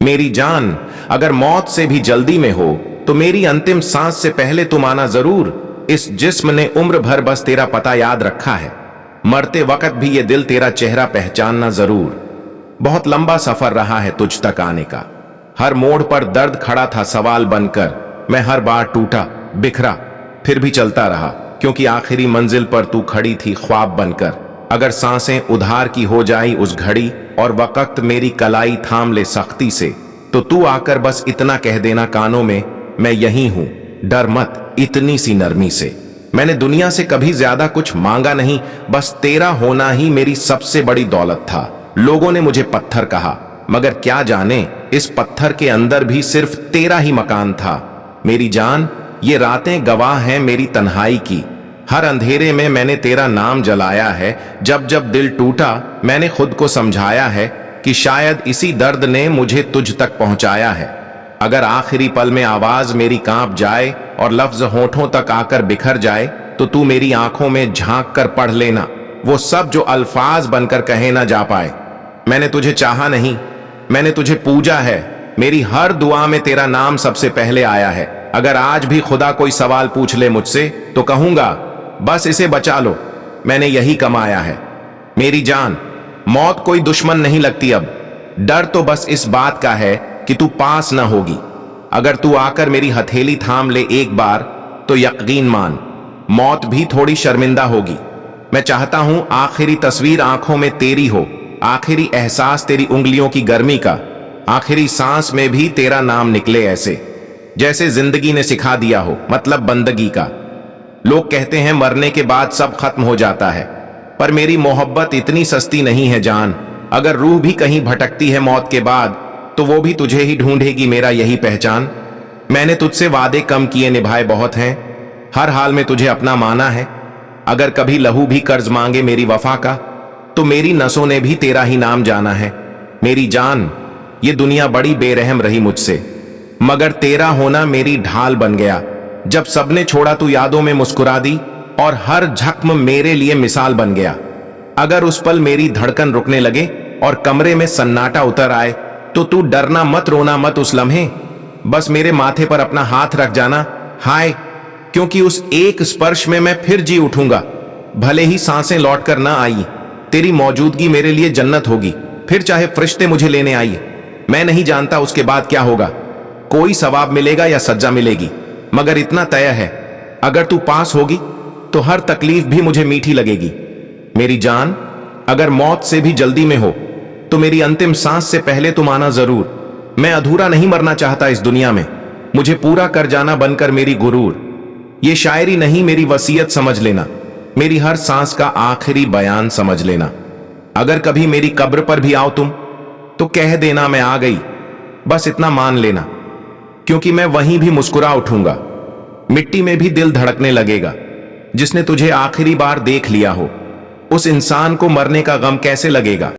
मेरी जान, अगर मौत से भी जल्दी में हो तो मेरी अंतिम सांस से पहले तुम आना जरूर। इस जिस्म ने उम्र भर बस तेरा पता याद रखा है, मरते वक्त भी ये दिल तेरा चेहरा पहचानना जरूर। बहुत लंबा सफर रहा है तुझ तक आने का, हर मोड़ पर दर्द खड़ा था सवाल बनकर। मैं हर बार टूटा बिखरा फिर भी चलता रहा, क्योंकि आखिरी मंजिल पर तू खड़ी थी ख्वाब बनकर। अगर सांसें उधार की हो जाई उस घड़ी और वक्त मेरी कलाई थाम ले सख्ती से, तो तू आकर बस इतना कह देना कानों में, मैं यही हूं, डर मत, इतनी सी नरमी से। मैंने दुनिया से कभी ज्यादा कुछ मांगा नहीं, बस तेरा होना ही मेरी सबसे बड़ी दौलत था। लोगों ने मुझे पत्थर कहा, मगर क्या जाने इस पत्थर के अंदर भी सिर्फ तेरा ही मकान था। मेरी जान, ये रातें गवाह हैं मेरी तन्हाई की, हर अंधेरे में मैंने तेरा नाम जलाया है। जब जब दिल टूटा मैंने खुद को समझाया है कि शायद इसी दर्द ने मुझे तुझ तक पहुंचाया है। अगर आखिरी पल में आवाज मेरी कांप जाए और लफ्ज होठों तक आकर बिखर जाए, तो तू मेरी आंखों में झांक कर पढ़ लेना वो सब जो अल्फाज बनकर कहे ना जा पाए। मैंने तुझे चाहा नहीं, मैंने तुझे पूजा है। मेरी हर दुआ में तेरा नाम सबसे पहले आया है। अगर आज भी खुदा कोई सवाल पूछ ले मुझसे, तो कहूंगा बस इसे बचा लो, मैंने यही कमाया है। मेरी जान, मौत कोई दुश्मन नहीं लगती अब, डर तो बस इस बात का है कि तू पास ना होगी। अगर तू आकर मेरी हथेली थाम ले एक बार, तो यकीन मान मौत भी थोड़ी शर्मिंदा होगी। मैं चाहता हूं आखिरी तस्वीर आंखों में तेरी हो, आखिरी एहसास तेरी उंगलियों की गर्मी का, आखिरी सांस में भी तेरा नाम निकले ऐसे जैसे जिंदगी ने सिखा दिया हो, मतलब बंदगी का। लोग कहते हैं मरने के बाद सब खत्म हो जाता है, पर मेरी मोहब्बत इतनी सस्ती नहीं है जान। अगर रूह भी कहीं भटकती है मौत के बाद, तो वो भी तुझे ही ढूंढेगी, मेरा यही पहचान। मैंने तुझसे वादे कम किए निभाए बहुत हैं, हर हाल में तुझे अपना माना है। अगर कभी लहू भी कर्ज मांगे मेरी वफा का, तो मेरी नसों ने भी तेरा ही नाम जाना है। मेरी जान, ये दुनिया बड़ी बेरहम रही मुझसे, मगर तेरा होना मेरी ढाल बन गया। जब सबने छोड़ा तू यादों में मुस्कुरा दी, और हर जख्म मेरे लिए मिसाल बन गया। अगर उस पल मेरी धड़कन रुकने लगे और कमरे में सन्नाटा उतर आए, तो तू डरना मत, रोना मत उस लम्हे, बस मेरे माथे पर अपना हाथ रख जाना, हाय, क्योंकि उस एक स्पर्श में मैं फिर जी उठूंगा। भले ही सांसें लौट कर ना आई, तेरी मौजूदगी मेरे लिए जन्नत होगी। फिर चाहे फरिश्ते मुझे लेने आइए, मैं नहीं जानता उसके बाद क्या होगा, कोई सवाब मिलेगा या सज्जा मिलेगी, मगर इतना तय है, अगर तू पास होगी तो हर तकलीफ भी मुझे मीठी लगेगी। मेरी जान, अगर मौत से भी जल्दी में हो, तो मेरी अंतिम सांस से पहले तुम आना जरूर। मैं अधूरा नहीं मरना चाहता इस दुनिया में, मुझे पूरा कर जाना बनकर मेरी गुरूर। ये शायरी नहीं मेरी वसीयत समझ लेना, मेरी हर सांस का आखिरी बयान समझ लेना। अगर कभी मेरी कब्र पर भी आओ तुम, तो कह देना मैं आ गई, बस इतना मान लेना, क्योंकि मैं वहीं भी मुस्कुरा उठूंगा। मिट्टी में भी दिल धड़कने लगेगा। जिसने तुझे आखिरी बार देख लिया हो, उस इंसान को मरने का गम कैसे लगेगा।